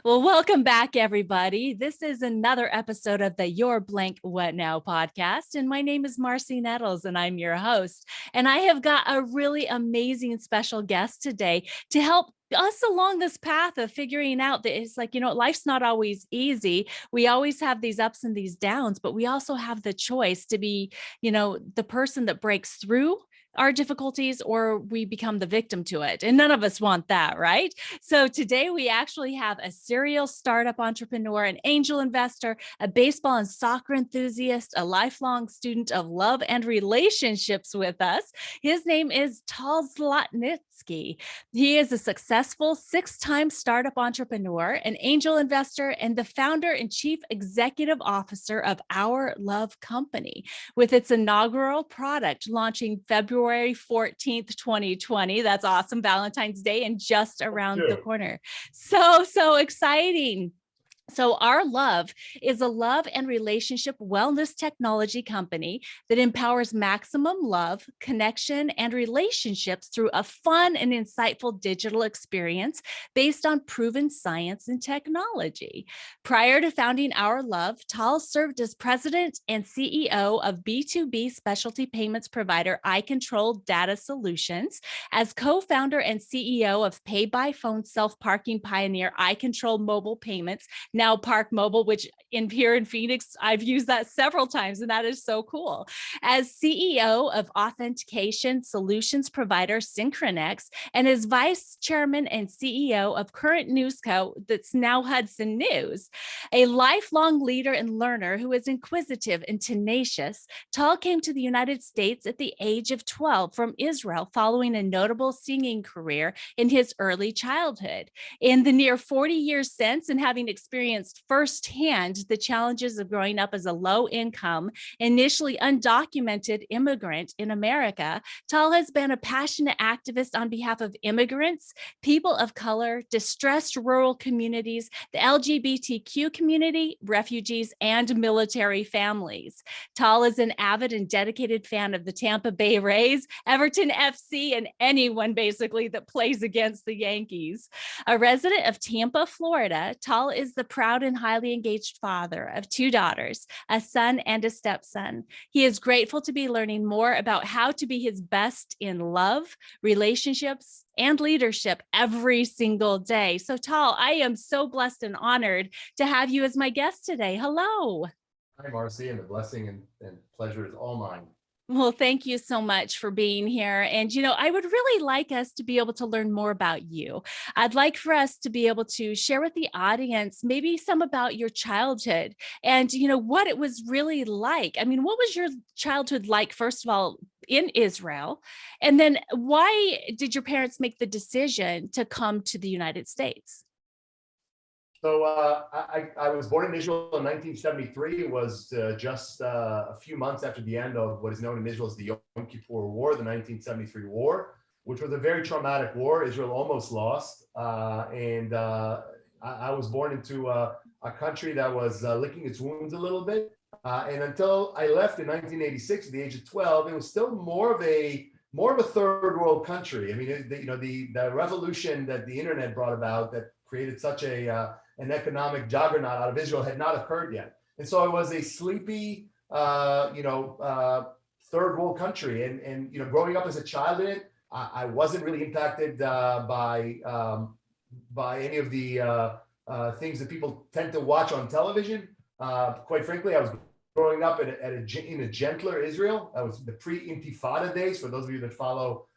Well, welcome back, everybody. This is another episode of the Your Blank What Now podcast. And my name is Marcy Nettles, and I'm your host. And I have got a really amazing special guest today to help us along this path of figuring out that it's like, life's not always easy. We always have these ups and these downs, but we also have the choice to be, the person that breaks through our difficulties or we become the victim to it. And none of us want that, right? So today we actually have a serial startup entrepreneur, an angel investor, a baseball and soccer enthusiast, a lifelong student of love and relationships with us. His name is Tal Zlotnitsky. He is a successful 6-time startup entrepreneur, an angel investor, and the founder and chief executive officer of Our Love Company, with its inaugural product launching February 14th, 2020. That's awesome. Valentine's Day and just around the corner. So exciting. So Our Love is a love and relationship wellness technology company that empowers maximum love, connection, and relationships through a fun and insightful digital experience based on proven science and technology. Prior to founding Our Love, Tal served as president and CEO of B2B specialty payments provider iControl Data Solutions, as co-founder and CEO of pay-by-phone self-parking pioneer iControl Mobile Payments, now Park Mobile, which here in Phoenix, I've used that several times, and that is so cool. As CEO of authentication solutions provider Synchronex, and as vice chairman and CEO of Current News Co., that's now Hudson News. A lifelong leader and learner who is inquisitive and tenacious, Tal came to the United States at the age of 12 from Israel following a notable singing career in his early childhood. In the near 40 years since, and having experienced firsthand the challenges of growing up as a low-income, initially undocumented immigrant in America, Tal has been a passionate activist on behalf of immigrants, people of color, distressed rural communities, the LGBTQ community, refugees, and military families. Tal is an avid and dedicated fan of the Tampa Bay Rays, Everton FC, and anyone basically that plays against the Yankees. A resident of Tampa, Florida, Tal is the proud and highly engaged father of 2 daughters, a son and a stepson. He is grateful to be learning more about how to be his best in love, relationships, and leadership every single day. So Tal, I am so blessed and honored to have you as my guest today. Hello. Hi, Marcy, and the blessing and pleasure is all mine. Well, thank you so much for being here. And, I would really like us to be able to learn more about you. I'd like for us to be able to share with the audience maybe some about your childhood and, what it was really like. I mean, what was your childhood like, first of all, in Israel? And then why did your parents make the decision to come to the United States? So I was born in Israel in 1973. It was just a few months after the end of what is known in Israel as the Yom Kippur War, the 1973 war, which was a very traumatic war. Israel almost lost. I was born into a country that was licking its wounds a little bit. And until I left in 1986 at the age of 12, it was still more of a third world country. I mean, the revolution that the internet brought about that created such an economic juggernaut out of Israel had not occurred yet. And so it was a sleepy, third world country. And growing up as a child in it, I wasn't really impacted by any of the things that people tend to watch on television. Quite frankly, I was growing up in a gentler Israel. That was the pre-Intifada days, for those of you that follow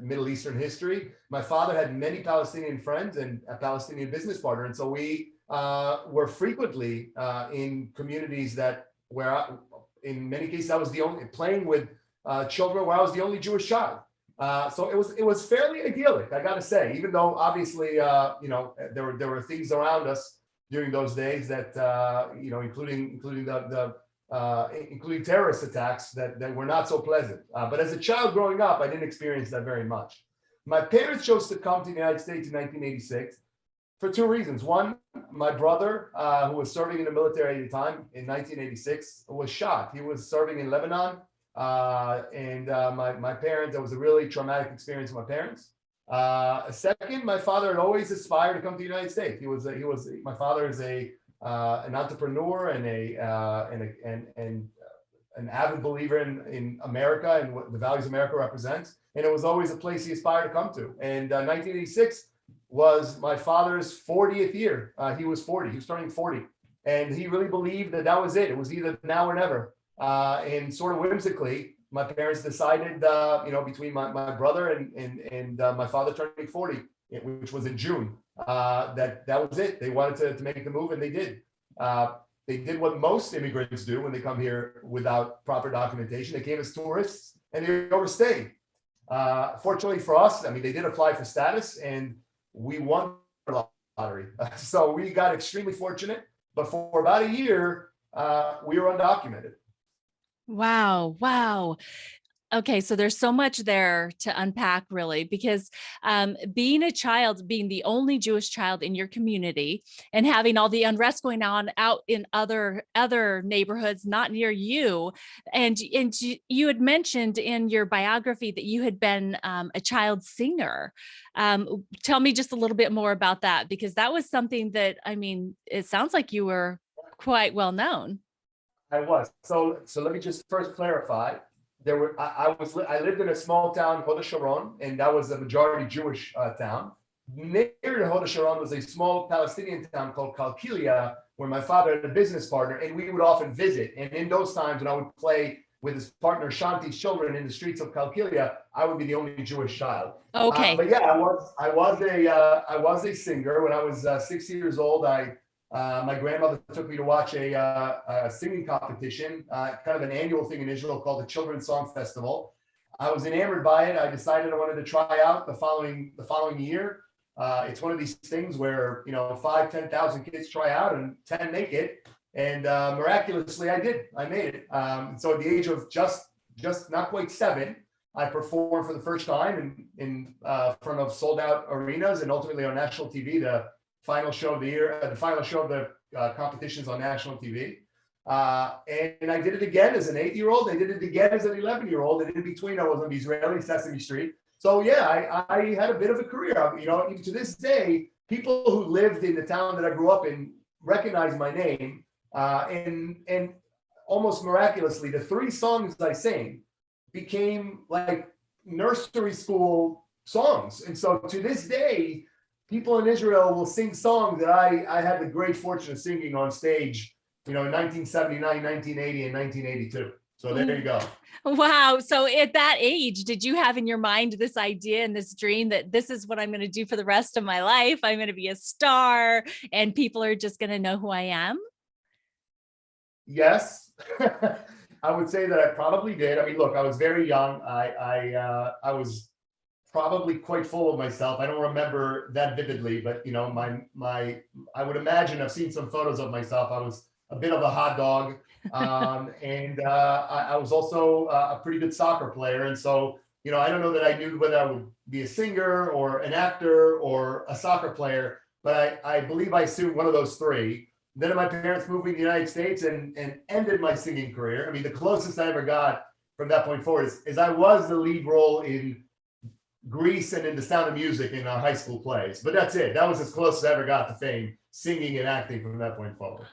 Middle Eastern history. My father had many Palestinian friends and a Palestinian business partner. And so we were frequently in communities where in many cases I was the only, playing with children where I was the only Jewish child. So it was fairly idyllic, I gotta say, even though obviously, there were things around us during those days that, including terrorist attacks that were not so pleasant. But as a child growing up, I didn't experience that very much. My parents chose to come to the United States in 1986 for 2 reasons. One, my brother, who was serving in the military at the time in 1986, was shot. He was serving in Lebanon. My parents, that was a really traumatic experience for my parents. Second, my father had always aspired to come to the United States. My father is an entrepreneur and an avid believer in America and what the values America represents. And it was always a place he aspired to come to. And 1986 was my father's 40th year. He was 40. He was turning 40. And he really believed that that was it. It was either now or never. And sort of whimsically, my parents decided, between my brother and my father turning 40, which was in June, that was it. They wanted to make the move, and they did. They did what most immigrants do when they come here without proper documentation. They came as tourists and they overstayed. Fortunately for us, I mean, they did apply for status and we won the lottery. So we got extremely fortunate, but for about a year, we were undocumented. Wow. Wow. Okay, so there's so much there to unpack, really, because being a child, being the only Jewish child in your community, and having all the unrest going on out in other neighborhoods not near you, and you had mentioned in your biography that you had been a child singer. Tell me just a little bit more about that, because that was something that, I mean, it sounds like you were quite well known. I was. So let me just first clarify. I lived in a small town, Hod HaSharon, and that was a majority Jewish town. Near to Hod HaSharon was a small Palestinian town called Kalkilia, where my father had a business partner, and we would often visit. And in those times, when I would play with his partner Shanti's children in the streets of Kalkilia, I would be the only Jewish child. Okay. But yeah, I was a singer. When I was 6 years old, my grandmother took me to watch a singing competition, kind of an annual thing in Israel called the Children's Song Festival. I was enamored by it. I decided I wanted to try out the following year. It's one of these things where 5,000-10,000 kids try out and 10 make it, and miraculously I did. I made it. So at the age of just not quite 7, I performed for the first time in front of sold out arenas and ultimately on national TV. The final show of the year, the final show of the competitions on national TV. And I did it again as an 8-year-old. I did it again as an 11-year-old. And in between, I was on the Israeli Sesame Street. So yeah, I had a bit of a career. Even to this day, people who lived in the town that I grew up in recognize my name. And almost miraculously, the 3 songs I sang became like nursery school songs. And so to this day, people in Israel will sing songs that I had the great fortune of singing on stage, in 1979, 1980, and 1982. So there you go. Wow. So at that age, did you have in your mind this idea and this dream that this is what I'm going to do for the rest of my life? I'm going to be a star and people are just going to know who I am? Yes. I would say that I probably did. I mean, look, I was very young. I was probably quite full of myself. I don't remember that vividly, but I would imagine I've seen some photos of myself. I was a bit of a hot dog, and I was also a pretty good soccer player. And so, I don't know that I knew whether I would be a singer or an actor or a soccer player, but I believe I assumed one of those 3. Then my parents moved me to the United States and ended my singing career. I mean, the closest I ever got from that point forward is I was the lead role in Grease and in The Sound of Music in our high school plays. But that's it. That was as close as I ever got to fame, singing and acting from that point forward.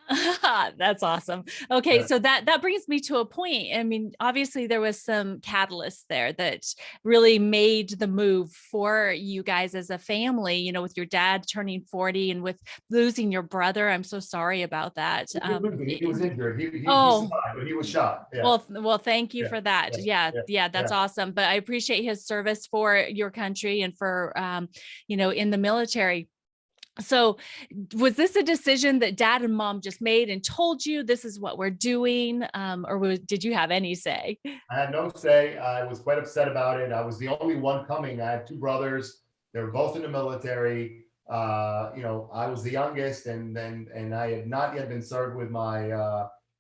That's awesome. Okay. Yeah. So that brings me to a point. I mean, obviously there was some catalyst there that really made the move for you guys as a family, with your dad turning 40 and with losing your brother. I'm so sorry about that. He was injured. He Oh, survived, but he was shot. Yeah. well, thank you for that. Yeah, that's awesome. But I appreciate his service for your country and for, in the military. So was this a decision that dad and mom just made and told you this is what we're doing? Or did you have any say? I had no say. I was quite upset about it. I was the only one coming. I had 2 brothers. They were both in the military. I was the youngest and I had not yet been served with my,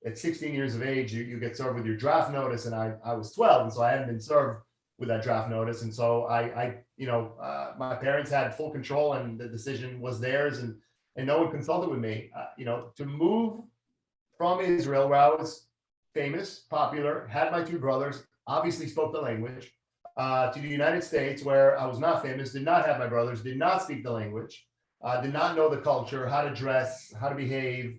at 16 years of age, you get served with your draft notice. And I was 12. And so I hadn't been served with that draft notice. And so my parents had full control and the decision was theirs and no one consulted with me, to move from Israel where I was famous, popular, had my 2 brothers, obviously spoke the language, to the United States, where I was not famous, did not have my brothers, did not speak the language, did not know the culture, how to dress, how to behave.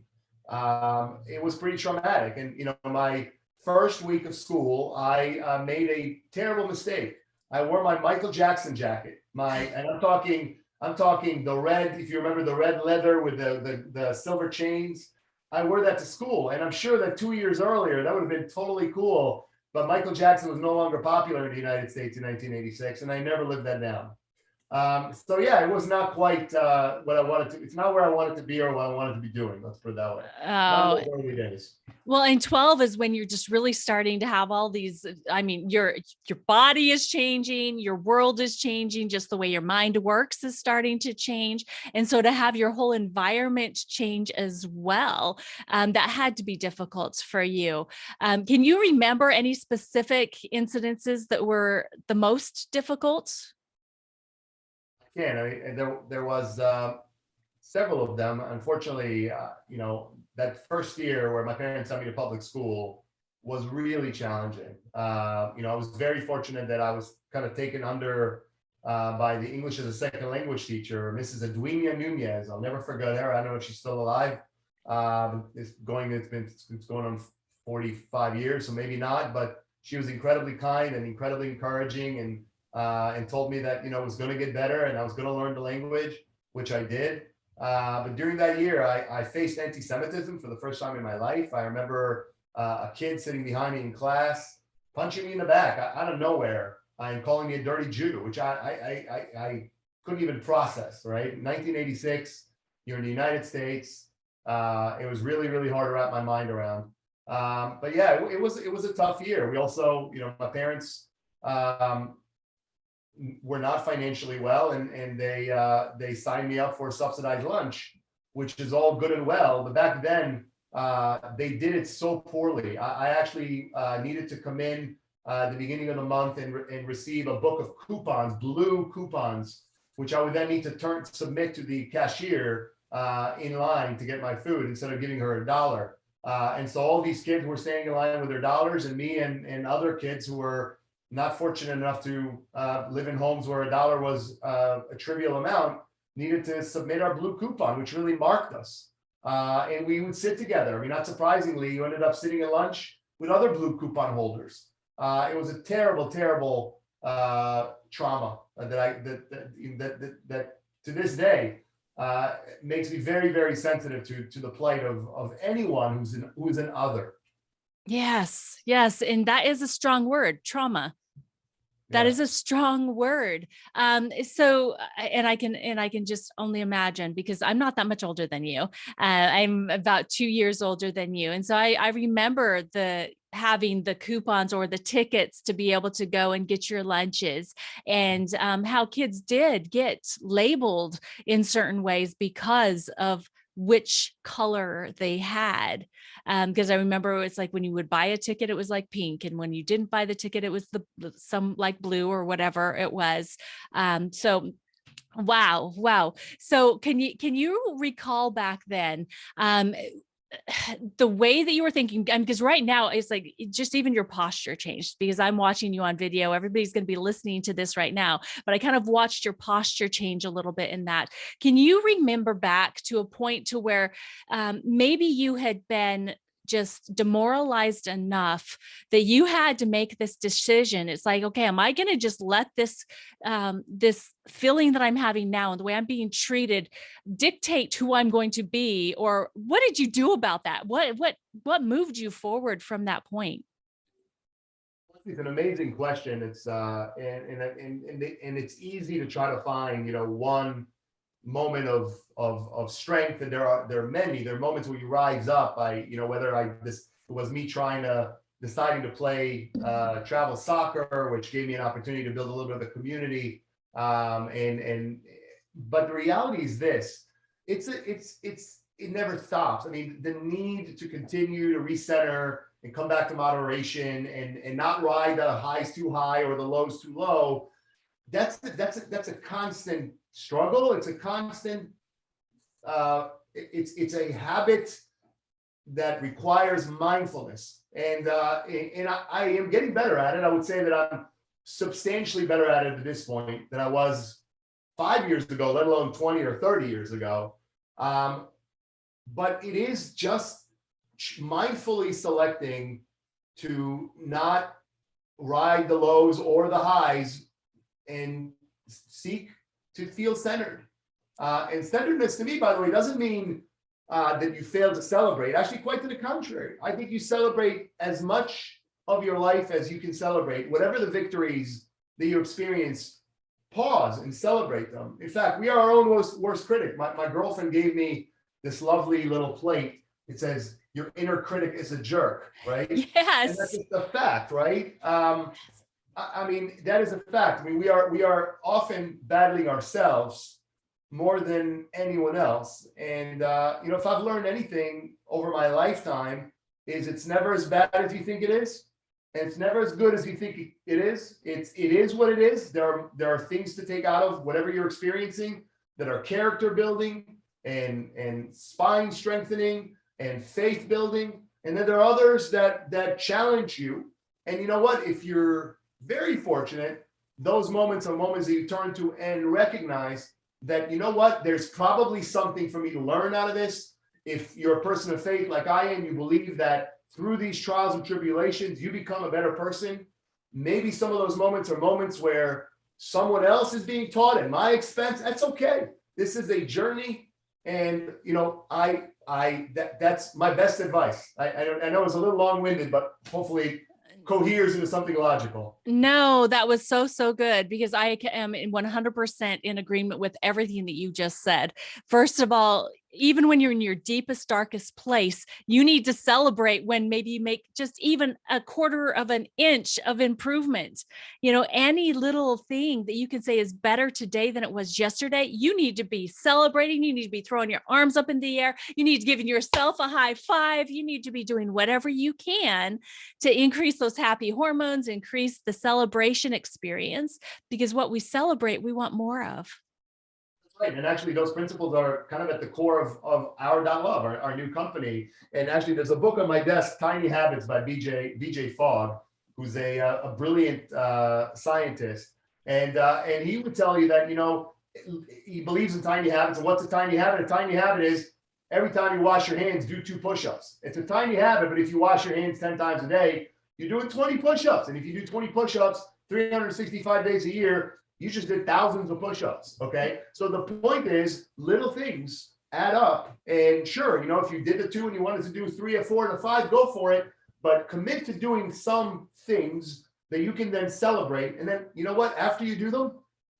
It was pretty traumatic. And, my first week of school, I made a terrible mistake. I wore my Michael Jackson jacket. And I'm talking the red, if you remember the red leather with the silver chains. I wore that to school. And I'm sure that 2 years earlier, that would have been totally cool. But Michael Jackson was no longer popular in the United States in 1986, and I never lived that down. So yeah, it was not quite what I wanted to. It's not where I wanted to be or what I wanted to be doing. Let's put it that way. Not in Oh, those early days. well, and 12 is when you're just really starting to have all these, I mean, your body is changing, your world is changing, just the way your mind works is starting to change. And so to have your whole environment change as well, that had to be difficult for you. Can you remember any specific incidences that were the most difficult? Yeah, there was several of them. Unfortunately, that first year where my parents sent me to public school was really challenging. I was very fortunate that I was kind of taken under by the English as a second language teacher, Mrs. Edwina Nunez. I'll never forget her. I don't know if she's still alive. It's going on 45 years, so maybe not, but she was incredibly kind and incredibly encouraging, and told me that, it was going to get better and I was going to learn the language, which I did. But during that year, I faced anti-Semitism for the first time in my life. I remember a kid sitting behind me in class, punching me in the back out of nowhere and calling me a dirty Jew, which I couldn't even process, right? 1986, you're in the United States. It was really, really hard to wrap my mind around. But yeah, it was a tough year. We also, my parents were not financially well, and they signed me up for subsidized lunch, which is all good and well. But back then, they did it so poorly. I actually needed to come in at the beginning of the month and receive a book of coupons, blue coupons, which I would then need to submit to the cashier in line to get my food instead of giving her $1. And so all these kids were staying in line with their dollars, and me and other kids who were not fortunate enough to live in homes where $1 was a trivial amount, needed to submit our blue coupon, which really marked us. And we would sit together. I mean, not surprisingly, you ended up sitting at lunch with other blue coupon holders. It was a terrible, terrible trauma that to this day makes me very, very sensitive to the plight of anyone who's an other. Yes, yes. And that is a strong word, trauma. That Yeah. is a strong word. So, and I can just only imagine, because I'm not that much older than you. I'm about 2 years older than you. And so I remember having the coupons or the tickets to be able to go and get your lunches, and how kids did get labeled in certain ways because of which color they had. Because I remember it was like when you would buy a ticket, it was like pink. And when you didn't buy the ticket, it was some like blue or whatever it was. So wow. So can you recall back then, the way that you were thinking? Because right now it's like just even your posture changed, because I'm watching you on video. Everybody's going to be listening to this right now, but I kind of watched your posture change a little bit in that. Can you remember back to a point to where maybe you had been just demoralized enough that you had to make this decision? It's like, okay, am I going to just let this this feeling that I'm having now and the way I'm being treated dictate who I'm going to be? Or what did you do about that? What moved you forward from that point? It's an amazing question. It's and it's easy to try to find, one moment of strength, and there are many. There are moments where you rise up. This was me deciding to play travel soccer, which gave me an opportunity to build a little bit of a community. But the reality is this: it never stops. I mean, the need to continue to recenter and come back to moderation, and not ride the highs too high or the lows too low. That's a constant struggle. It's a constant. It's a habit that requires mindfulness, and I am getting better at it. I would say that I'm substantially better at it at this point than I was 5 years ago, let alone 20 or 30 years ago. But it is just mindfully selecting to not ride the lows or the highs and seek to feel centered. And centeredness to me, by the way, doesn't mean that you fail to celebrate. Actually, quite to the contrary. I think you celebrate as much of your life as you can celebrate. Whatever the victories that you experience, pause and celebrate them. In fact, we are our own worst critic. My girlfriend gave me this lovely little plate. It says, your inner critic is a jerk, right? Yes. And that's just a fact, right? I mean, that is a fact. I mean, we are often battling ourselves more than anyone else. And, if I've learned anything over my lifetime, is it's never as bad as you think it is. And it's never as good as you think it is. It is what it is. There are things to take out of whatever you're experiencing that are character building and spine strengthening and faith building. And then there are others that challenge you. And you know what? If you're very fortunate, those moments are moments that you turn to and recognize that, you know what, there's probably something for me to learn out of this. If you're a person of faith like I am, you believe that through these trials and tribulations, you become a better person. Maybe some of those moments are moments where someone else is being taught at my expense. That's okay. This is a journey. And, that's my best advice. I know it's a little long-winded, but hopefully coheres into something logical. No, that was so good, because I am in 100% in agreement with everything that you just said. First of all, even when you're in your deepest, darkest place, you need to celebrate when maybe you make just even a quarter of an inch of improvement. Any little thing that you can say is better today than it was yesterday, you need to be celebrating. You need to be throwing your arms up in the air. You need to give yourself a high five. You need to be doing whatever you can to increase those happy hormones, increase the celebration experience, because what we celebrate, we want more of. Right. And actually, those principles are kind of at the core of our .love, our new company. And actually, there's a book on my desk, Tiny Habits by BJ Fogg, who's a brilliant scientist. And he would tell you that, he believes in tiny habits. And what's a tiny habit? A tiny habit is every time you wash your hands, do 2 push-ups. It's a tiny habit, but if you wash your hands 10 times a day, you're doing 20 push-ups. And if you do 20 push-ups 365 days a year, you just did thousands of push-ups, okay? So the point is, little things add up. And sure, if you did the 2 and you wanted to do 3 or 4 and 5, go for it. But commit to doing some things that you can then celebrate. And then, you know what? After you do them,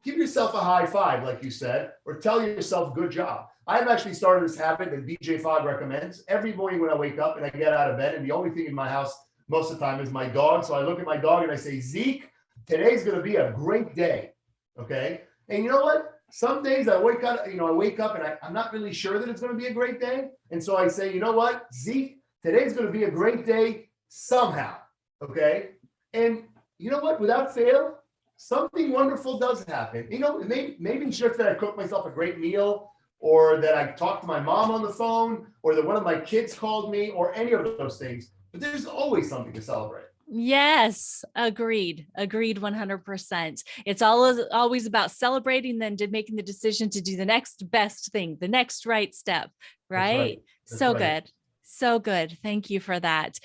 give yourself a high five, like you said, or tell yourself, good job. I've actually started this habit that BJ Fogg recommends. Every morning when I wake up and I get out of bed, and the only thing in my house most of the time is my dog. So I look at my dog and I say, Zeke, today's going to be a great day. Okay. And you know what? Some days I wake up and I'm not really sure that it's going to be a great day. And so I say, you know what, Zeke, today's going to be a great day somehow. Okay. And you know what? Without fail, something wonderful does happen. Maybe it's just that I cooked myself a great meal, or that I talked to my mom on the phone, or that one of my kids called me, or any of those things. But there's always something to celebrate. Yes, agreed 100%. It's always about celebrating, then to making the decision to do the next best thing, the next right step, right? That's so right. good. So good. Thank you for that.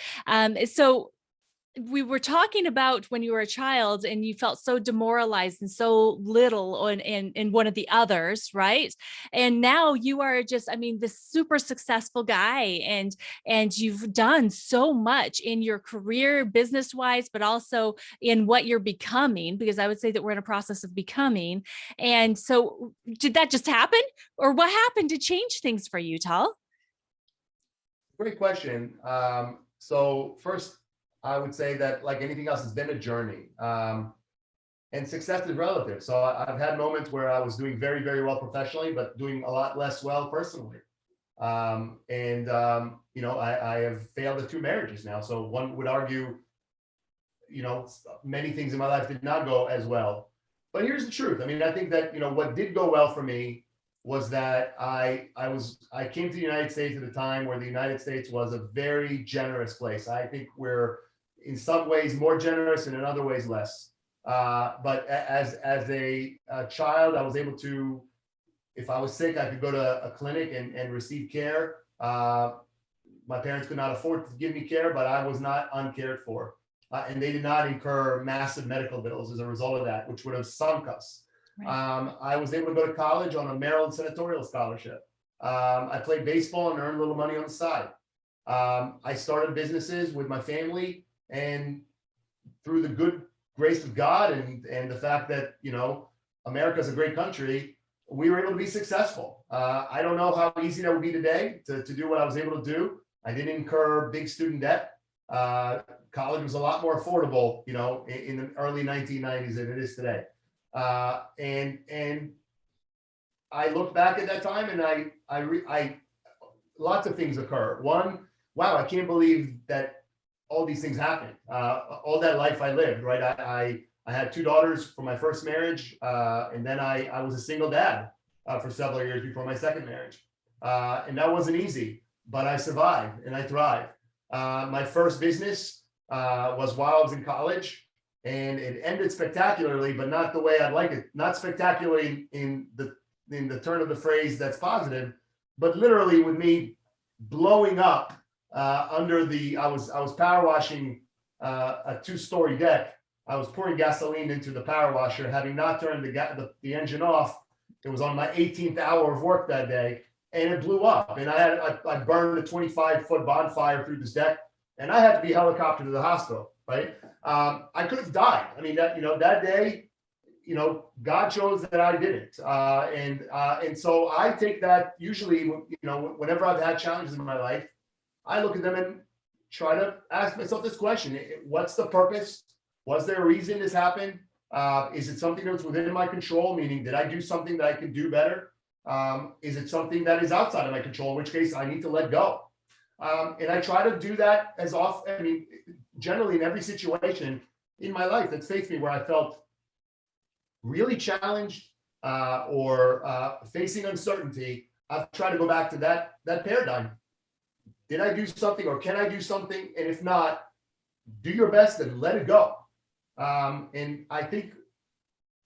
So we were talking about when you were a child and you felt so demoralized and so little in one of the others, right? And now you are just, this super successful guy, and you've done so much in your career, business wise, but also in what you're becoming, because I would say that we're in a process of becoming. And so did that just happen, or what happened to change things for you, Tal? Great question. So first, I would say that, like anything else, it's been a journey. And success is relative. So I've had moments where I was doing very, very well professionally, but doing a lot less well personally. I have failed at 2 marriages now. So one would argue, many things in my life did not go as well. But here's the truth. I think that, what did go well for me was that I came to the United States at a time where the United States was a very generous place. I think we're in some ways more generous and in other ways less. But as a child, I was able to, if I was sick, I could go to a clinic and receive care. My parents could not afford to give me care, but I was not uncared for. And they did not incur massive medical bills as a result of that, which would have sunk us. Right. I was able to go to college on a Maryland senatorial scholarship. I played baseball and earned a little money on the side. I started businesses with my family, and through the good grace of God and the fact that, America is a great country, we were able to be successful. I don't know how easy that would be today to do what I was able to do. I didn't incur big student debt. College was a lot more affordable, in the early 1990s than it is today. And I look back at that time, and I lots of things occur. One, wow, I can't believe that all these things happened. All that life I lived, right? I had two daughters from my first marriage, and then I was a single dad for several years before my second marriage. And that wasn't easy, but I survived and I thrived. My first business was while I was in college, and it ended spectacularly, but not the way I'd like it. Not spectacularly in the turn of the phrase that's positive, but literally with me blowing up under I was power washing a two-story deck. I was pouring gasoline into the power washer, having not turned the engine off. It was on my 18th hour of work that day, and it blew up. And I burned a 25-foot bonfire through this deck, and I had to be helicoptered to the hospital. Right? I could have died. I mean, that day, God chose that I didn't, and so I take that usually. Whenever I've had challenges in my life, I look at them and try to ask myself this question: what's the purpose? Was there a reason this happened? Is it something that's within my control? Meaning, did I do something that I can do better? Is it something that is outside of my control? In which case, I need to let go. And I try to do that as often. I mean, generally in every situation in my life that's faced me where I felt really challenged or facing uncertainty, I've tried to go back to that paradigm. Did I do something, or can I do something? And if not, do your best and let it go. And I think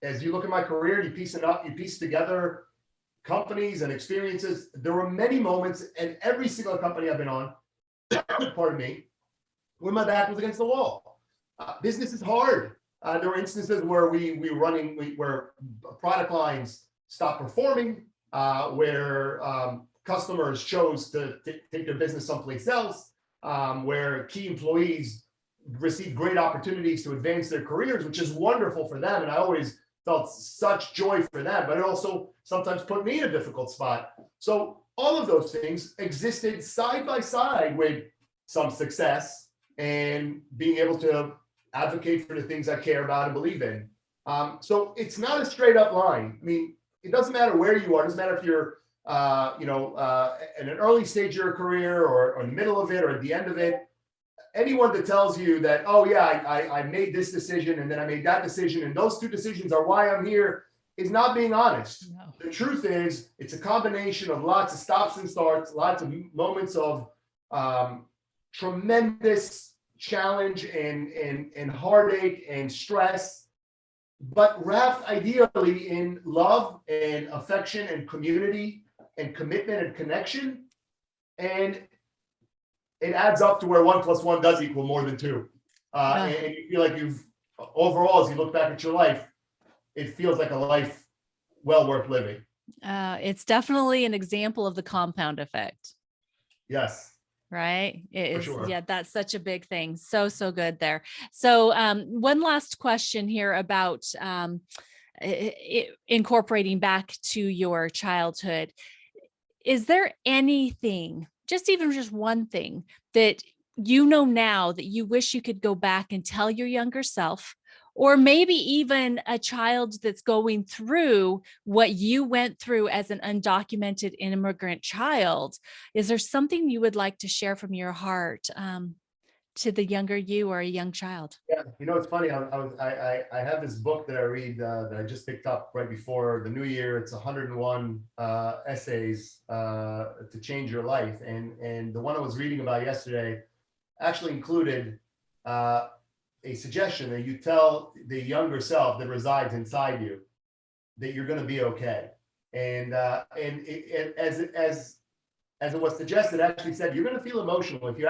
as you look at my career, you piece together companies and experiences. There were many moments in every single company I've been on, pardon me, when my back was against the wall. Business is hard. There were instances where where product lines stopped performing, where customers chose to take their business someplace else, where key employees received great opportunities to advance their careers, which is wonderful for them. And I always felt such joy for them, but it also sometimes put me in a difficult spot. So all of those things existed side by side with some success and being able to advocate for the things I care about and believe in. So it's not a straight up line. I mean, it doesn't matter where you are. It doesn't matter if you're, in an early stage of your career or in the middle of it or at the end of it. Anyone that tells you that, oh yeah, I made this decision and then I made that decision and those two decisions are why I'm here is not being honest. No. The truth is it's a combination of lots of stops and starts, lots of moments of tremendous challenge and heartache and stress, but wrapped ideally in love and affection and community and commitment and connection. And it adds up to where 1 + 1 does equal more than 2. And you feel like overall, as you look back at your life, it feels like a life well worth living. It's definitely an example of the compound effect. Yes. Right. It is. Sure. Yeah, that's such a big thing. So good there. So one last question here about incorporating back to your childhood. Is there anything, just one thing that now that you wish you could go back and tell your younger self, or maybe even a child that's going through what you went through as an undocumented immigrant child? Is there something you would like to share from your heart to the younger you or a young child? Yeah, it's funny. I have this book that I read that I just picked up right before the new year. It's 101 essays to change your life, and the one I was reading about yesterday actually included a suggestion that you tell the younger self that resides inside you that you're going to be okay. As it was suggested, actually said you're going to feel emotional if you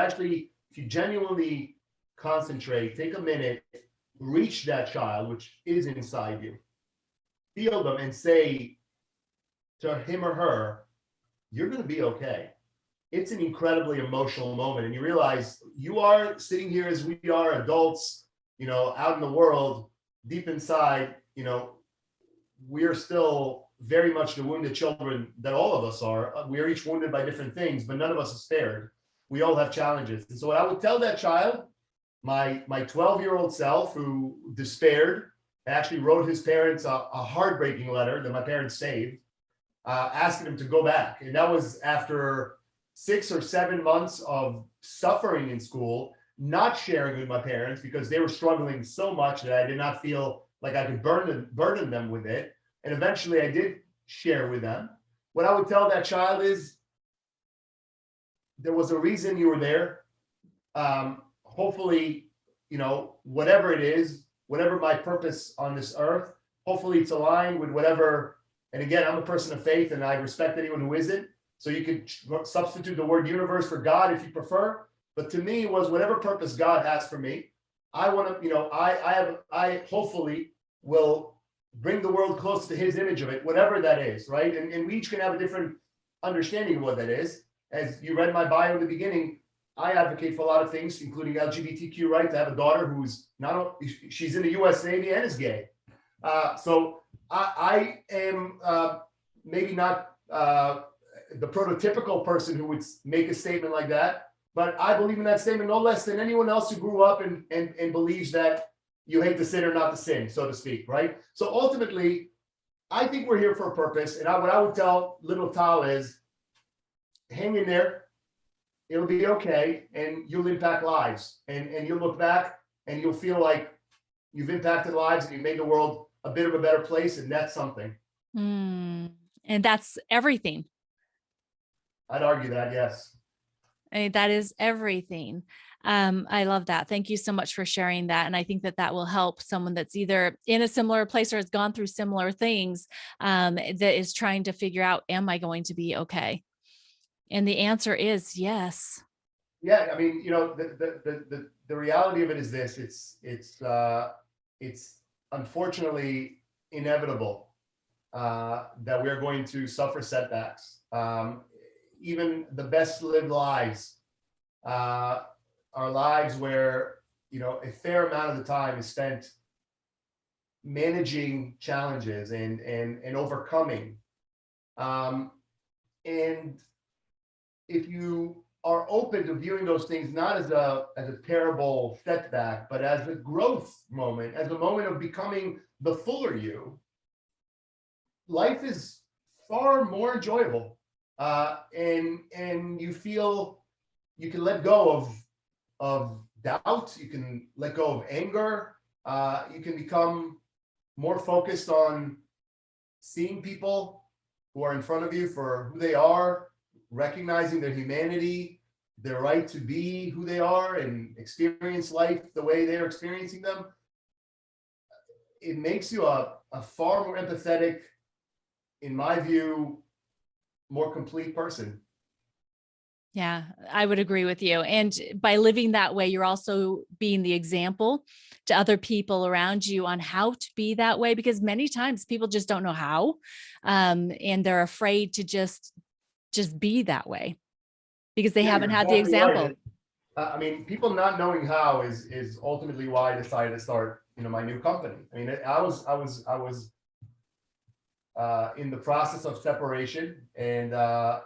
genuinely concentrate, take a minute, reach that child which is inside you, feel them, and say to him or her, "You're going to be okay." It's an incredibly emotional moment, and you realize you are sitting here as we are adults, out in the world, deep inside, we're still very much the wounded children that all of us are. We are each wounded by different things, but none of us are spared. We all have challenges. And so what I would tell that child, my 12-year-old self who despaired, actually wrote his parents a heartbreaking letter that my parents saved, asking him to go back. And that was after 6 or 7 months of suffering in school, not sharing with my parents because they were struggling so much that I did not feel like I could burden them with it. And eventually I did share with them. What I would tell that child is there was a reason you were there. Hopefully, whatever it is, whatever my purpose on this earth, hopefully it's aligned with whatever. And again, I'm a person of faith and I respect anyone who isn't. So you could substitute the word universe for God if you prefer. But to me, it was whatever purpose God has for me. I want to, I hopefully will bring the world close to his image of it, whatever that is, right? And we each can have a different understanding of what that is. As you read my bio in the beginning, I advocate for a lot of things, including LGBTQ rights. I have a daughter who's she's in the US Navy and is gay. So I am maybe not the prototypical person who would make a statement like that. But I believe in that statement no less than anyone else who grew up and believes that you hate the sinner, not the sin, so to speak, right? So ultimately, I think we're here for a purpose. And what I would tell little Tal is, hang in there. It'll be okay. And you'll impact lives. And you'll look back and you'll feel like you've impacted lives and you've made the world a bit of a better place. And that's something. And that's everything. I'd argue that, yes. I mean, that is everything. I love that. Thank you so much for sharing that. And I think that will help someone that's either in a similar place or has gone through similar things, that is trying to figure out, am I going to be okay? And the answer is yes. Yeah, I mean, the reality of it is this: it's unfortunately inevitable that we're going to suffer setbacks. Even the best lived lives are lives where a fair amount of the time is spent managing challenges and overcoming. And if you are open to viewing those things not as a terrible setback, but as a growth moment, as a moment of becoming the fuller you, life is far more enjoyable. And you feel you can let go of doubt, you can let go of anger, you can become more focused on seeing people who are in front of you for who they are, recognizing their humanity, their right to be who they are and experience life the way they're experiencing them. It makes you a far more empathetic, in my view, more complete person. Yeah, I would agree with you. And by living that way, you're also being the example to other people around you on how to be that way, because many times people just don't know how, and they're afraid to just be that way because they haven't had the example. Right. I mean, people not knowing how is ultimately why I decided to start, my new company. I mean, I was in the process of separation, and I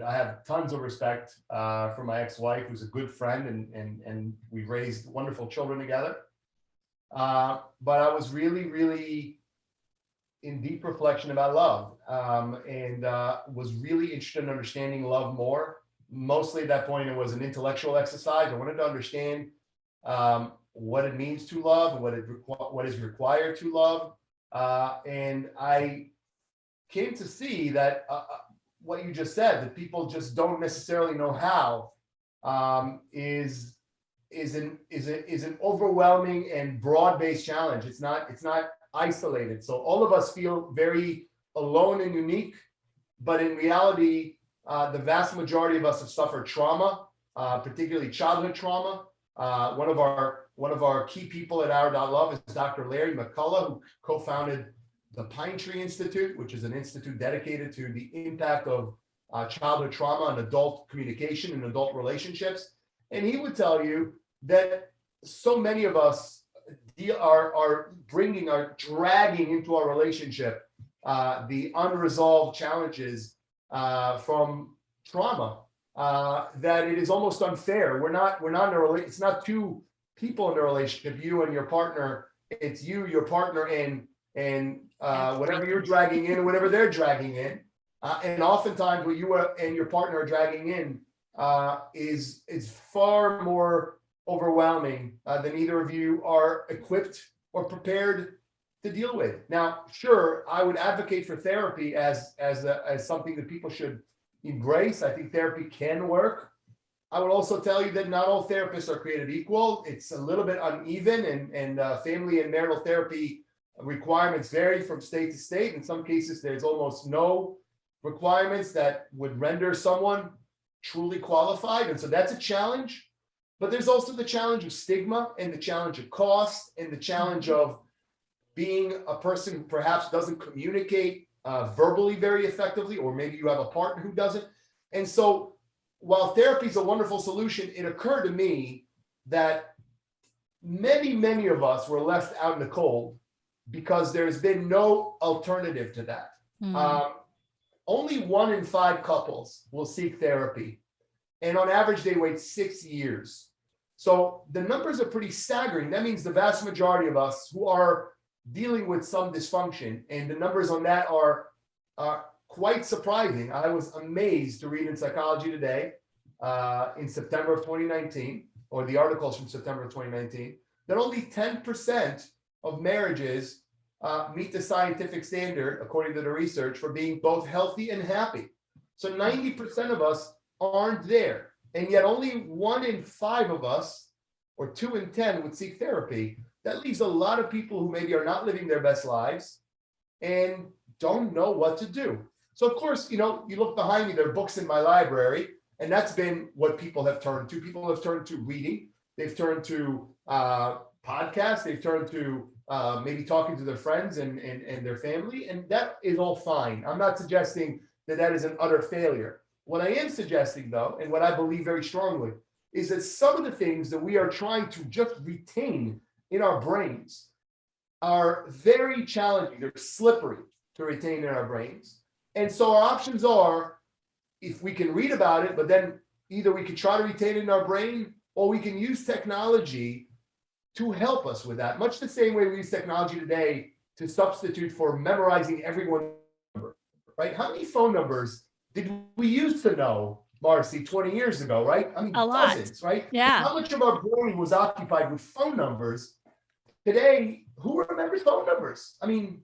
have tons of respect for my ex-wife, who's a good friend, and we raised wonderful children together. But I was really, really in deep reflection about love, and was really interested in understanding love more. Mostly at that point, it was an intellectual exercise. I wanted to understand what it means to love, what is required to love, and I came to see that what you just said, that people just don't necessarily know how, is an overwhelming and broad-based challenge. It's not isolated. So all of us feel very alone and unique, but in reality, the vast majority of us have suffered trauma, particularly childhood trauma. One of our key people at Our.Love is Dr. Larry McCullough, who co-founded the Pine Tree Institute, which is an institute dedicated to the impact of childhood trauma on adult communication and adult relationships. And he would tell you that so many of us are dragging into our relationship the unresolved challenges from trauma, that it is almost unfair. We're not in a relationship. It's not two people in a relationship, you and your partner. It's you, your partner, and whatever you're dragging in, whatever they're dragging in. And oftentimes what you and your partner are dragging in is far more overwhelming than either of you are equipped or prepared to deal with. Now, sure, I would advocate for therapy as something that people should embrace. I think therapy can work. I would also tell you that not all therapists are created equal. It's a little bit uneven, and family and marital therapy requirements vary from state to state. In some cases, there's almost no requirements that would render someone truly qualified. And so that's a challenge. But there's also the challenge of stigma, and the challenge of cost, and the challenge of being a person who perhaps doesn't communicate verbally very effectively, or maybe you have a partner who doesn't. And so while therapy is a wonderful solution, it occurred to me that many of us were left out in the cold because there's been no alternative to that. Only 1 in 5 couples will seek therapy. And on average, they wait 6 years. So the numbers are pretty staggering. That means the vast majority of us who are dealing with some dysfunction, and the numbers on that are quite surprising. I was amazed to read in Psychology Today in September of 2019, or the articles from September of 2019, that only 10% of marriages meet the scientific standard, according to the research, for being both healthy and happy. So 90% of us aren't there. And yet only 1 in 5 of us, or 2 in 10, would seek therapy. That leaves a lot of people who maybe are not living their best lives and don't know what to do. So of course, you look behind me, there are books in my library, and that's been what people have turned to. People have turned to reading. They've turned to podcasts. They've turned to maybe talking to their friends and their family, and that is all fine. I'm not suggesting that is an utter failure. What I am suggesting, though, and what I believe very strongly, is that some of the things that we are trying to just retain in our brains are very challenging. They're slippery to retain in our brains. And so our options are, if we can read about it, but then either we can try to retain it in our brain, or we can use technology to help us with that. Much the same way we use technology today to substitute for memorizing everyone's number, right? How many phone numbers did we used to know, Marcy, 20 years ago, right? I mean, A lot. dozens, right? Yeah. How much of our brain was occupied with phone numbers? Today, who remembers phone numbers? I mean,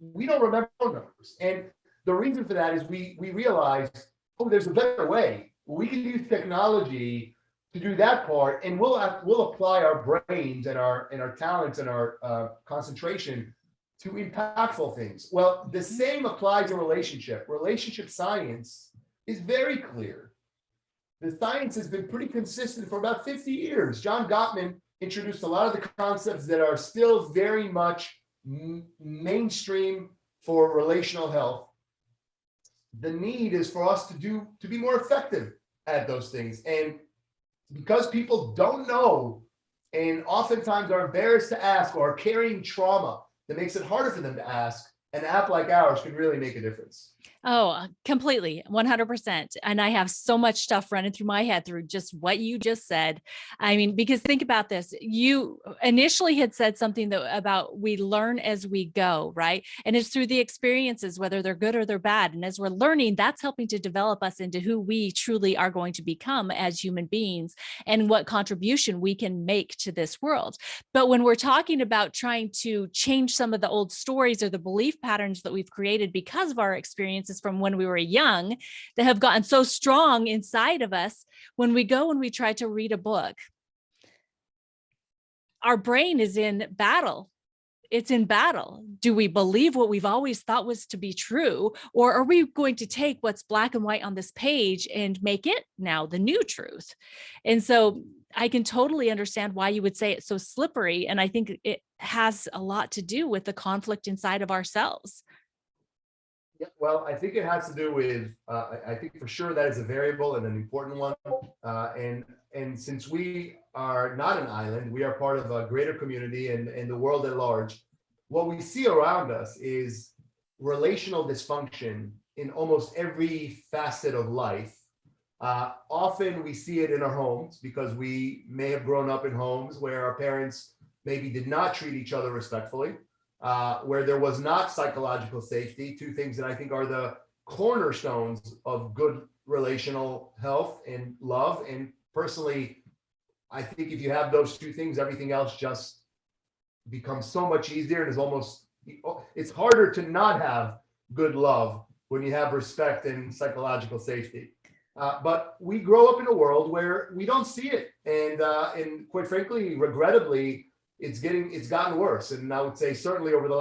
we don't remember phone numbers. And the reason for that is we realized, there's a better way. We can use technology to do that part, and we'll apply our brains and our talents and our concentration to impactful things. Well, the same applies in relationship. Relationship science is very clear. The science has been pretty consistent for about 50 years. John Gottman introduced a lot of the concepts that are still very much mainstream for relational health. The need is for us to be more effective at those things. And because people don't know, and oftentimes are embarrassed to ask, or are carrying trauma that makes it harder for them to ask, an app like ours can really make a difference. Oh, completely, 100%. And I have so much stuff running through my head through just what you just said. I mean, because think about this. You initially had said something about we learn as we go, right? And it's through the experiences, whether they're good or they're bad. And as we're learning, that's helping to develop us into who we truly are going to become as human beings and what contribution we can make to this world. But when we're talking about trying to change some of the old stories or the belief patterns that we've created because of our experiences from when we were young that have gotten so strong inside of us, when we go and we try to read a book, our brain is in battle. It's in battle. Do we believe what we've always thought was to be true? Or are we going to take what's black and white on this page and make it now the new truth? And so I can totally understand why you would say it's so slippery. And I think it has a lot to do with the conflict inside of ourselves. Yeah, well, I think it has to do with, I think for sure that is a variable and an important one. And since we are not an island, we are part of a greater community and the world at large. What we see around us is relational dysfunction in almost every facet of life. Often we see it in our homes because we may have grown up in homes where our parents maybe did not treat each other respectfully. Where there was not psychological safety, two things that I think are the cornerstones of good relational health and love. And personally, I think if you have those two things, everything else just becomes so much easier and is almost, it's harder to not have good love when you have respect and psychological safety. But we grow up in a world where we don't see it. And quite frankly, regrettably, it's gotten worse. And I would say certainly over the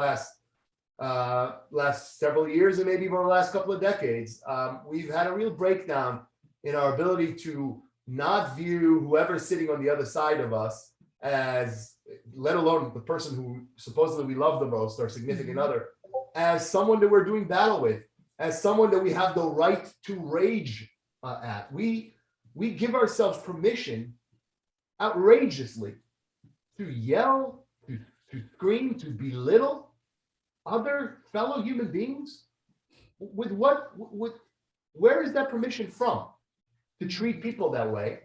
last several years and maybe over the last couple of decades, we've had a real breakdown in our ability to not view whoever's sitting on the other side of us as, let alone the person who supposedly we love the most, our significant other, as someone that we're doing battle with, as someone that we have the right to rage at. We give ourselves permission outrageously to yell, to scream, to belittle other fellow human beings? Where is that permission from to treat people that way?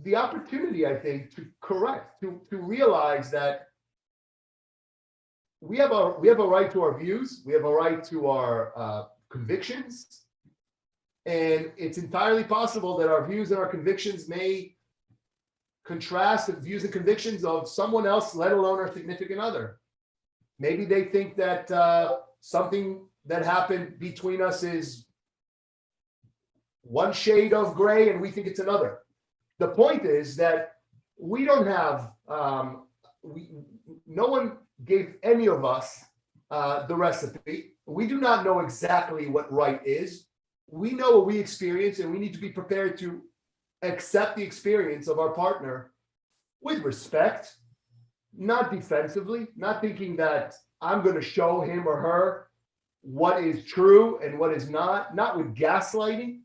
The opportunity, I think, to correct, to realize that we have a right to our views, we have a right to our convictions, and it's entirely possible that our views and our convictions may contrast the views and convictions of someone else, let alone our significant other. Maybe they think that something that happened between us is one shade of gray and we think it's another. The point is that we don't have, no one gave any of us the recipe. We do not know exactly what right is. We know what we experience, and we need to be prepared to accept the experience of our partner with respect, not defensively, not thinking that I'm going to show him or her what is true and what is not with gaslighting.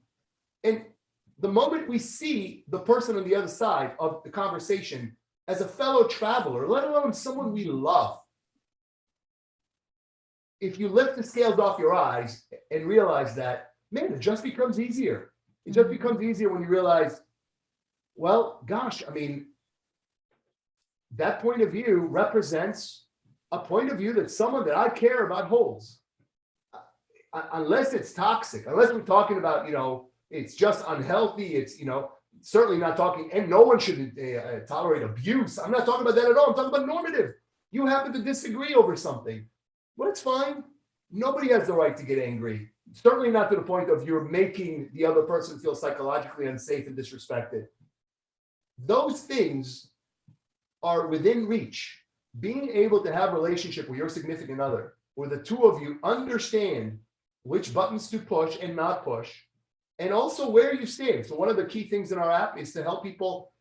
And the moment we see the person on the other side of the conversation as a fellow traveler, let alone someone we love, if you lift the scales off your eyes and realize that, man, it just becomes easier. It just becomes easier when you realize, well, gosh, I mean, that point of view represents a point of view that someone that I care about holds. Unless it's toxic, unless we're talking about, it's just unhealthy, it's, certainly not talking, and no one should tolerate abuse. I'm not talking about that at all. I'm talking about normative. You happen to disagree over something. Well, it's fine. Nobody has the right to get angry. Certainly not to the point of you're making the other person feel psychologically unsafe and disrespected. Those things are within reach. Being able to have a relationship with your significant other, where the two of you understand which buttons to push and not push, and also where you stand. So one of the key things in our app is to help people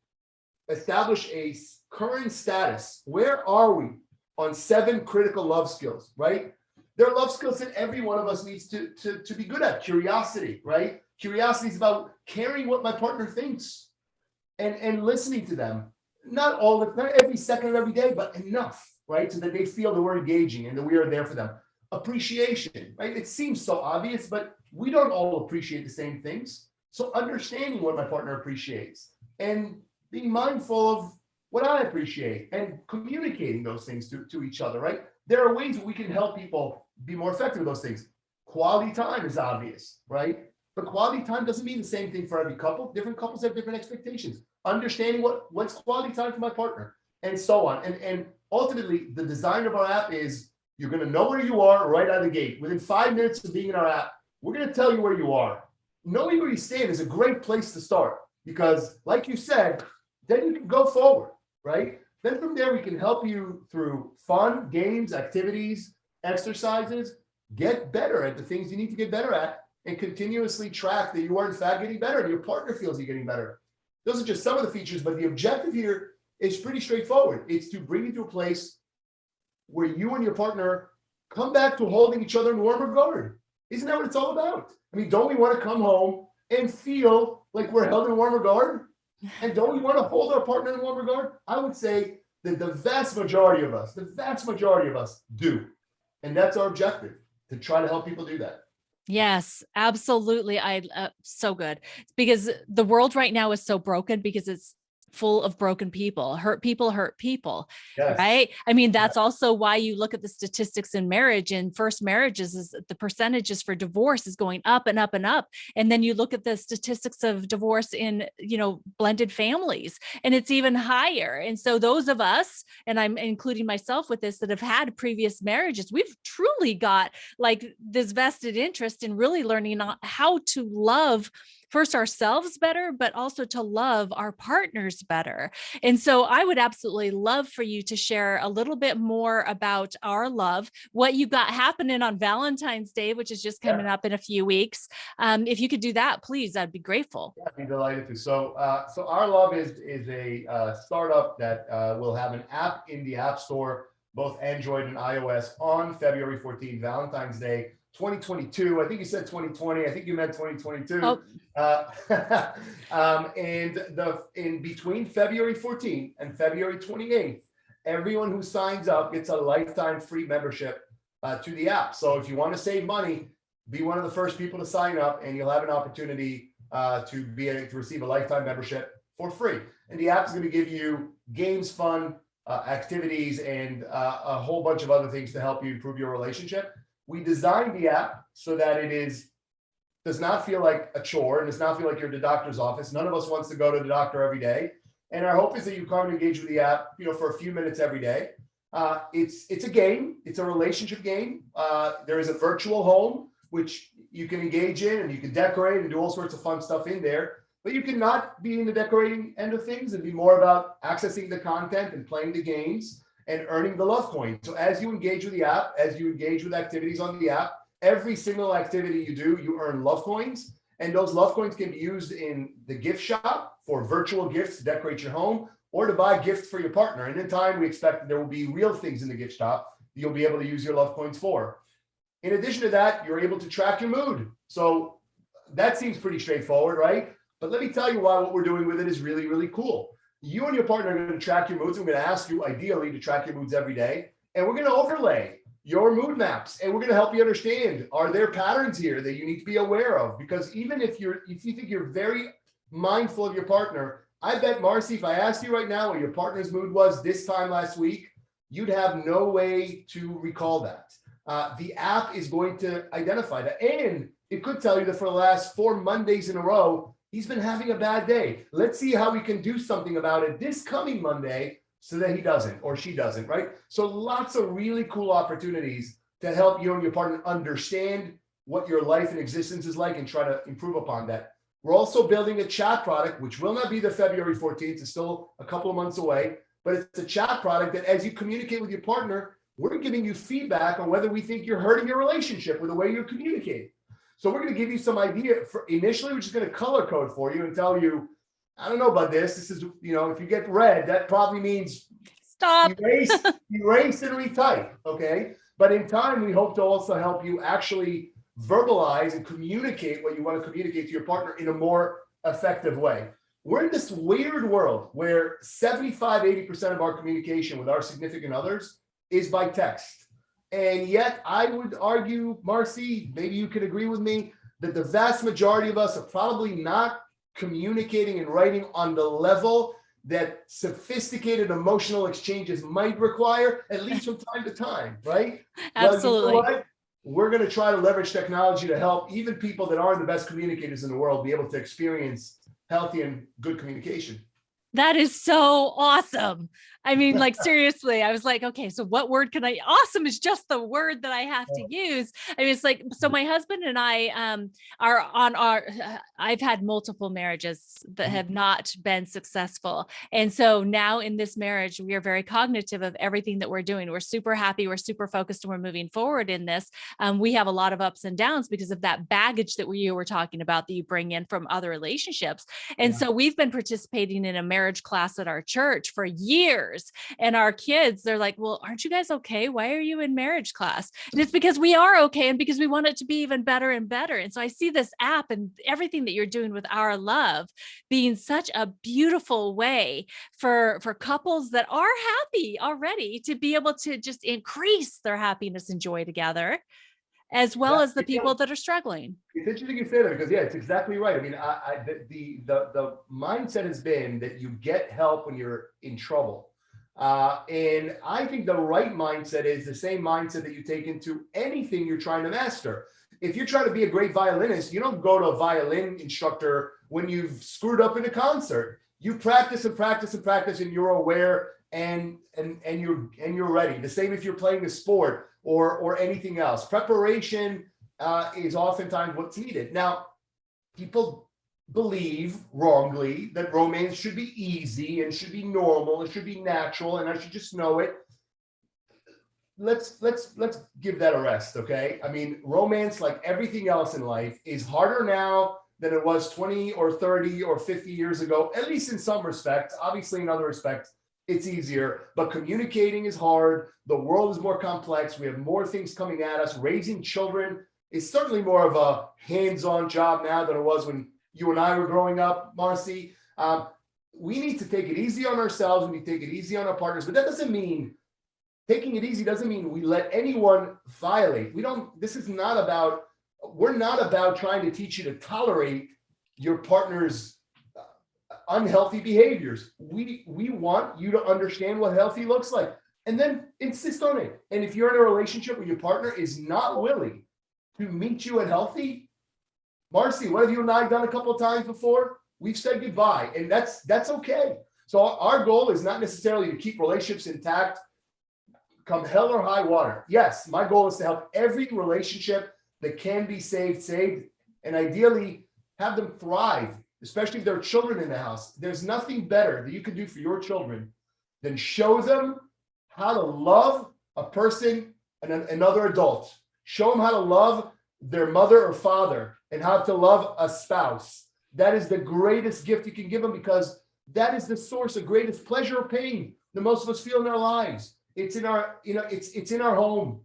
establish a current status. Where are we on 7 critical love skills, right? There are love skills that every one of us needs to be good at. Curiosity, right? Curiosity is about caring what my partner thinks and listening to them. Not every second of every day, but enough, right? So that they feel that we're engaging and that we are there for them. Appreciation, right? It seems so obvious, but we don't all appreciate the same things. So understanding what my partner appreciates and being mindful of what I appreciate and communicating those things to each other, right? There are ways that we can help people be more effective with those things. Quality time is obvious, right? But quality time doesn't mean the same thing for every couple. Different couples have different expectations. Understanding what's quality time for my partner and so on. And ultimately, the design of our app is you're going to know where you are right out of the gate. Within 5 minutes of being in our app, we're going to tell you where you are. Knowing where you stand is a great place to start because, like you said, then you can go forward. right? Then from there, we can help you through fun, games, activities, exercises, get better at the things you need to get better at, and continuously track that you are in fact getting better and your partner feels you're getting better. Those are just some of the features, but the objective here is pretty straightforward. It's to bring you to a place where you and your partner come back to holding each other in warm regard. Isn't that what it's all about? I mean, don't we want to come home and feel like we're held in warm regard? And don't we want to hold our partner in warm regard? I would say that the vast majority of us do. And that's our objective, to try to help people do that. Yes, absolutely. So good, because the world right now is so broken because it's full of broken people, hurt people, Yes. right? I mean, that's also why you look at the statistics in marriage and first marriages is the percentages for divorce is going up and up and up. And then you look at the statistics of divorce in, blended families, and it's even higher. And so those of us, and I'm including myself with this, that have had previous marriages, we've truly got like this vested interest in really learning how to love first ourselves better, but also to love our partners better. And so I would absolutely love for you to share a little bit more about our love, what you got happening on Valentine's Day, which is just coming up in a few weeks. If you could do that, please, I'd be grateful. I'd be delighted to. So Our Love is a startup that will have an app in the App Store, both Android and iOS, on February 14th, Valentine's Day, 2022. I think you said 2020. I think you meant 2022. Oh. In between February 14th and February 28th, everyone who signs up gets a lifetime free membership to the app. So if you want to save money, be one of the first people to sign up, and you'll have an opportunity to receive a lifetime membership for free. And the app is going to give you games, fun, activities, and a whole bunch of other things to help you improve your relationship. We designed the app so that it does not feel like a chore, and does not feel like you're at the doctor's office. None of us wants to go to the doctor every day. And our hope is that you come and engage with the app, for a few minutes every day. It's a game. It's a relationship game. There is a virtual home, which you can engage in, and you can decorate and do all sorts of fun stuff in there. But you can not be in the decorating end of things and be more about accessing the content and playing the games and earning the love coin. So as you engage with the app, as you engage with activities on the app, every single activity you do, you earn love coins. And those love coins can be used in the gift shop for virtual gifts to decorate your home, or to buy gifts for your partner. And in time, we expect that there will be real things in the gift shop that you'll be able to use your love coins for. In addition to that, you're able to track your mood. So that seems pretty straightforward, right? But let me tell you why what we're doing with it is really, really cool. You and your partner are going to track your moods. I'm going to ask you ideally to track your moods every day. And we're going to overlay your mood maps. And we're going to help you understand, are there patterns here that you need to be aware of? Because even if you think you're very mindful of your partner, I bet, Marcy, if I asked you right now what your partner's mood was this time last week, you'd have no way to recall that. The app is going to identify that. And it could tell you that for the last 4 Mondays in a row, he's been having a bad day. Let's see how we can do something about it this coming Monday so that he doesn't, or she doesn't, right? So lots of really cool opportunities to help you and your partner understand what your life and existence is like and try to improve upon that. We're also building a chat product, which will not be the February 14th. It's still a couple of months away, but it's a chat product that as you communicate with your partner, we're giving you feedback on whether we think you're hurting your relationship with the way you're communicating. So we're going to give you some idea for initially, we're just going to color code for you and tell you, I don't know about this. This is, if you get red, that probably means stop, erase and retype. Okay. But in time, we hope to also help you actually verbalize and communicate what you want to communicate to your partner in a more effective way. We're in this weird world where 75-80% of our communication with our significant others is by text. And yet I would argue, Marcy, maybe you could agree with me, that the vast majority of us are probably not communicating and writing on the level that sophisticated emotional exchanges might require, at least from time to time, right? Absolutely. Well, you know what? We're going to try to leverage technology to help even people that aren't the best communicators in the world be able to experience healthy and good communication. That is so awesome. I mean, like, seriously, I was like, okay, so what word can I, awesome is just the word that I have to use. I mean, it's like, so my husband and I are on our, I've had multiple marriages that have not been successful. And so now in this marriage, we are very cognitive of everything that we're doing. We're super happy. We're super focused and we're moving forward in this. We have a lot of ups and downs because of that baggage that you were talking about that you bring in from other relationships. And so we've been participating in a marriage class at our church for years. And our kids, they're like, well, aren't you guys okay? Why are you in marriage class? And it's because we are okay. And because we want it to be even better and better. And so I see this app and everything that you're doing with Our Love being such a beautiful way for couples that are happy already to be able to just increase their happiness and joy together, as well as the people that are struggling. It's interesting you say that because it's exactly right. I mean, the mindset has been that you get help when you're in trouble. And I think the right mindset is the same mindset that you take into anything you're trying to master. If you're trying to be a great violinist, you don't go to a violin instructor when you've screwed up in a concert. You practice and practice and practice, and you're aware and you're ready. The same if you're playing a sport or anything else. Preparation is oftentimes what's needed. Now, people believe wrongly that romance should be easy and should be normal, it should be natural, and I should just know it. Let's give that a rest, okay? I mean, romance, like everything else in life, is harder now than it was 20 or 30 or 50 years ago, at least in some respects. Obviously, in other respects, it's easier, but communicating is hard. The world is more complex. We have more things coming at us. Raising children is certainly more of a hands-on job now than it was when you and I were growing up, Marcy. We need to take it easy on ourselves. We need to take it easy on our partners, but that doesn't mean taking it easy doesn't mean we let anyone violate. We're not about trying to teach you to tolerate your partner's unhealthy behaviors. We want you to understand what healthy looks like and then insist on it. And if you're in a relationship where your partner is not willing to meet you at healthy, Marcy, what have you and I done a couple of times before? We've said goodbye, and that's okay. So our goal is not necessarily to keep relationships intact come hell or high water. Yes, my goal is to help every relationship that can be saved, and ideally have them thrive, especially if there are children in the house. There's nothing better that you can do for your children than show them how to love a person and another adult. Show them how to love their mother or father and how to love a spouse. That is the greatest gift you can give them, because that is the source of greatest pleasure or pain that most of us feel in our lives. It's in our, it's in our home.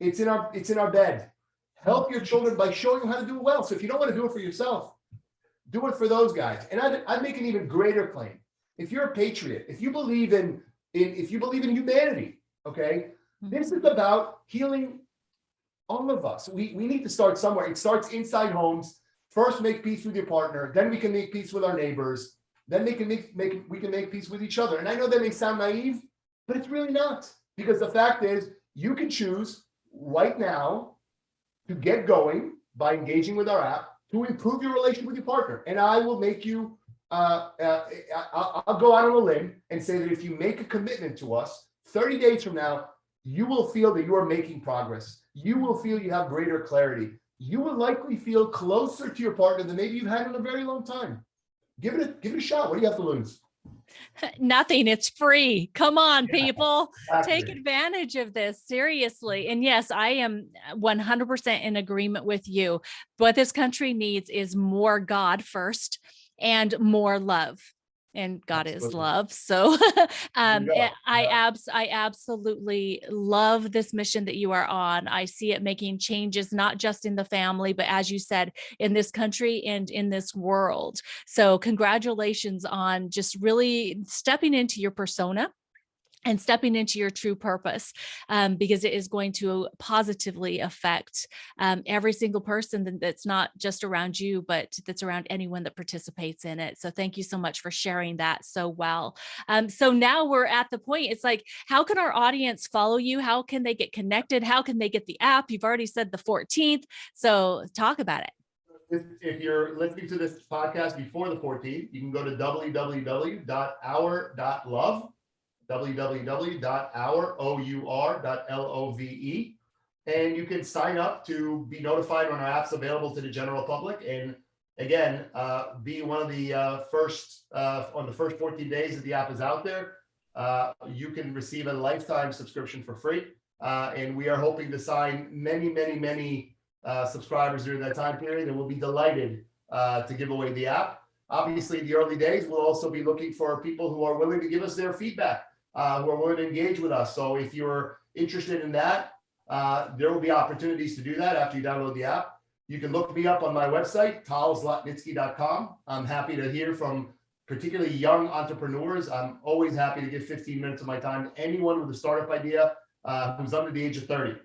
It's in our bed. Help your children by showing them how to do it well. So if you don't want to do it for yourself, do it for those guys. And I'd make an even greater claim. If you're a patriot, if you believe in humanity, okay, this is about healing all of us. We need to start somewhere. It starts inside homes. First, make peace with your partner. Then we can make peace with our neighbors. Then we can make peace with each other. And I know that may sound naive, but it's really not. Because the fact is, you can choose right now to get going by engaging with our app to improve your relationship with your partner. And I will make you, I'll go out on a limb and say that if you make a commitment to us, 30 days from now, you will feel that you are making progress. You will feel you have greater clarity. You will likely feel closer to your partner than maybe you've had in a very long time. Give it a shot. What do you have to lose? Nothing. It's free. Come on, people. Exactly. Take advantage of this, seriously. And yes, I am 100% in agreement with you. What this country needs is more God first and more love. And God is love. So I absolutely love this mission that you are on. I see it making changes, not just in the family, but as you said, in this country and in this world. So congratulations on just really stepping into your persona and stepping into your true purpose, because it is going to positively affect every single person that's not just around you, but that's around anyone that participates in it. So thank you so much for sharing that so well. So now we're at the point, it's like, how can our audience follow you? How can they get connected? How can they get the app? You've already said the 14th. So talk about it. If you're listening to this podcast before the 14th, you can go to www.our.love. www.our.love. And you can sign up to be notified when our app's available to the general public. And again, be one of the first, on the first 14 days that the app is out there, you can receive a lifetime subscription for free. And we are hoping to sign many subscribers during that time period, and we'll be delighted to give away the app. Obviously, the early days, we'll also be looking for people who are willing to give us their feedback, who are willing to engage with us. So if you're interested in that, there will be opportunities to do that after you download the app. You can look me up on my website, talzlotnitsky.com. I'm happy to hear from particularly young entrepreneurs. I'm always happy to give 15 minutes of my time to anyone with a startup idea who's under the age of 30.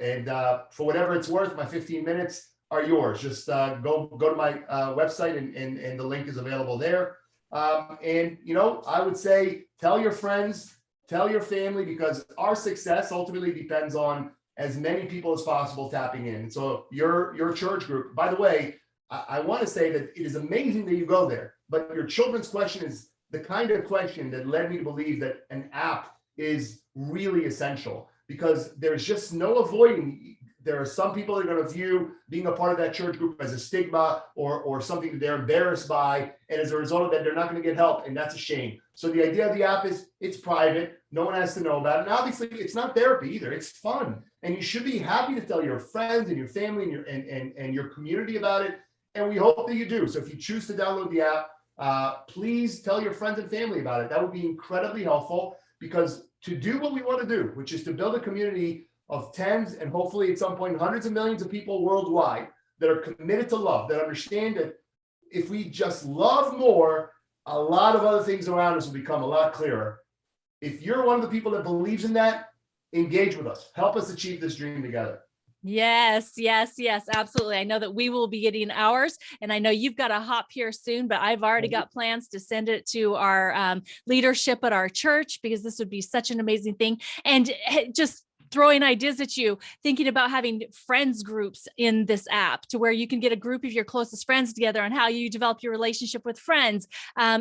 And for whatever it's worth, my 15 minutes are yours. Just go to my website and the link is available there. And, you know, I would say tell your friends, tell your family, because our success ultimately depends on as many people as possible tapping in. So your church group, by the way, I want to say that it is amazing that you go there, but your children's question is the kind of question that led me to believe that an app is really essential, because there's just no avoiding. There are some people that are going to view being a part of that church group as a stigma or something that they're embarrassed by. And as a result of that, they're not going to get help. And that's a shame. So the idea of the app is it's private. No one has to know about it. And obviously, it's not therapy either. It's fun. And you should be happy to tell your friends and your family and your community about it. And we hope that you do. So if you choose to download the app, please tell your friends and family about it. That would be incredibly helpful, because to do what we want to do, which is to build a community of tens and hopefully at some point hundreds of millions of people worldwide that are committed to love, that understand that if we just love more, a lot of other things around us will become a lot clearer. If you're one of the people that believes in that, engage with us. Help us achieve this dream together. Yes, absolutely. I know that we will be getting ours, and I know you've got to hop here soon, but I've already got plans to send it to our leadership at our church, because this would be such an amazing thing. And just throwing ideas at you, thinking about having friends groups in this app to where you can get a group of your closest friends together on how you develop your relationship with friends,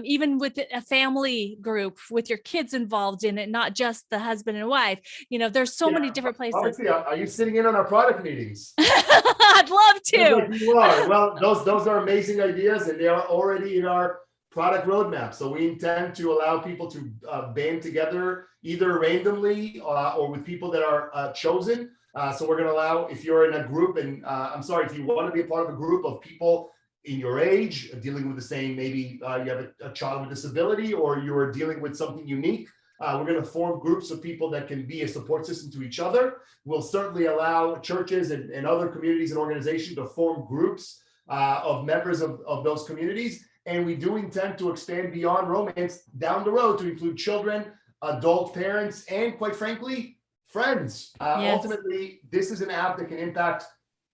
even with a family group with your kids involved in it, not just the husband and wife. You know, there's so many different places. Obviously, are you sitting in on our product meetings? I'd love to. Like you are. Well, those are amazing ideas, and they are already in our product roadmap. So we intend to allow people to band together either randomly or with people that are chosen. So we're going to allow, if you're in a group, and if you want to be a part of a group of people in your age dealing with the same, maybe you have a child with disability, or you're dealing with something unique, we're going to form groups of people that can be a support system to each other. We'll certainly allow churches and other communities and organizations to form groups of members of those communities. And we do intend to expand beyond romance down the road to include children, adult parents, and quite frankly, friends. Yes. Ultimately, this is an app that can impact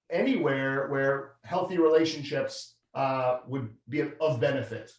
anywhere where healthy relationships would be of benefit.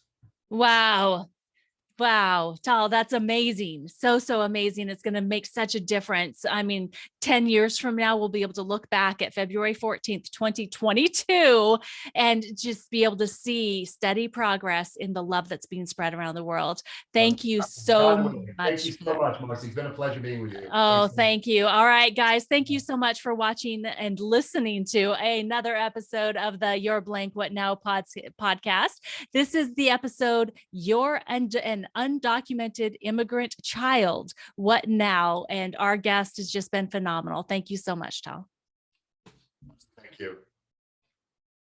Wow, Tal, that's amazing. So amazing. It's going to make such a difference. I mean, 10 years from now, we'll be able to look back at February 14th, 2022, and just be able to see steady progress in the love that's being spread around the world. Thank you so much. Thank you so much, Marcy. It's been a pleasure being with you. Oh, thank you. All right, guys. Thank you so much for watching and listening to another episode of the Your Blank What Now podcast. This is the episode, You're an Undocumented Immigrant Child, What Now? And our guest has just been phenomenal. Thank you so much, Tal. Thank you.